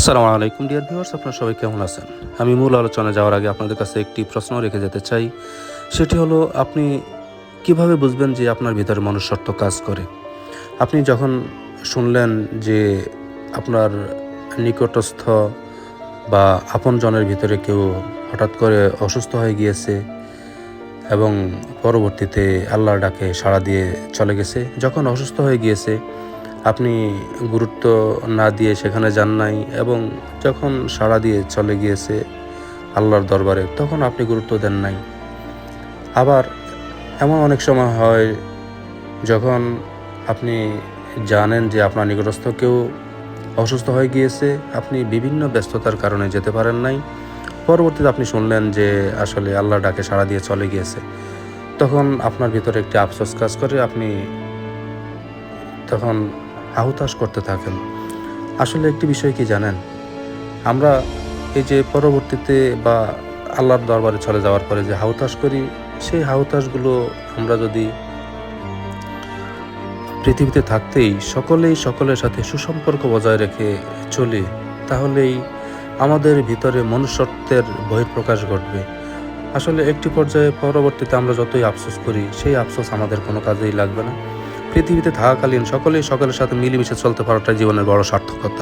আসসালামু আলাইকুম dear viewers, আপনারা সবাই কেমন আছেন? আমি মূল আলোচনায় যাওয়ার আগে আপনাদের কাছে একটি প্রশ্ন রেখে যেতে চাই। সেটি হলো, আপনি কিভাবে বুঝবেন যে আপনার ভিতরে মনুষ্যত্ব কাজ করে? আপনি যখন শুনলেন যে আপনার নিকটস্থ বা আপনজনের ভিতরে কেউ হঠাৎ করে অসুস্থ হয়ে গিয়েছে এবং পরবর্তীতে আল্লাহর ডাকে সাড়া দিয়ে চলে গেছে। যখন অসুস্থ হয়ে গিয়েছে আপনি গুরুত্ব না দিয়ে সেখানে যান নাই, এবং যখন সাড়া দিয়ে চলে গিয়েছে আল্লাহর দরবারে তখন আপনি গুরুত্ব দেন নাই। আবার এমন অনেক সময় হয় যখন আপনি জানেন যে আপনার নিকটস্থ কেউ অসুস্থ হয়ে গিয়েছে, আপনি বিভিন্ন ব্যস্ততার কারণে যেতে পারেন নাই। পরবর্তীতে আপনি শুনলেন যে আসলে আল্লাহর ডাকে সাড়া দিয়ে চলে গিয়েছে। তখন আপনার ভিতরে একটি আফসোস কাজ করে, আপনি তখন হাহুতাশ করতে থাকেন। আসলে একটি বিষয় কি জানেন, আমরা এই যে পরবর্তীতে বা আল্লাহর দরবারে চলে যাওয়ার পরে যে হাহুতাশ করি, সেই হাহুতাশগুলো আমরা যদি পৃথিবীতে থাকতেই সকলেই সকলের সাথে সুসম্পর্ক বজায় রেখে চলি, তাহলেই আমাদের ভিতরে মনুষ্যত্বের বহিঃপ্রকাশ ঘটবে। আসলে একটি পর্যায়ে পরবর্তীতে আমরা যতই আফসোস করি, সেই আফসোস আমাদের কোনো কাজেই লাগবে না। পৃথিবীতে থাকাকালীন সকলেই সকলের সাথে মিলেমিশে চলতে পারাটাই জীবনের বড় সার্থকতা।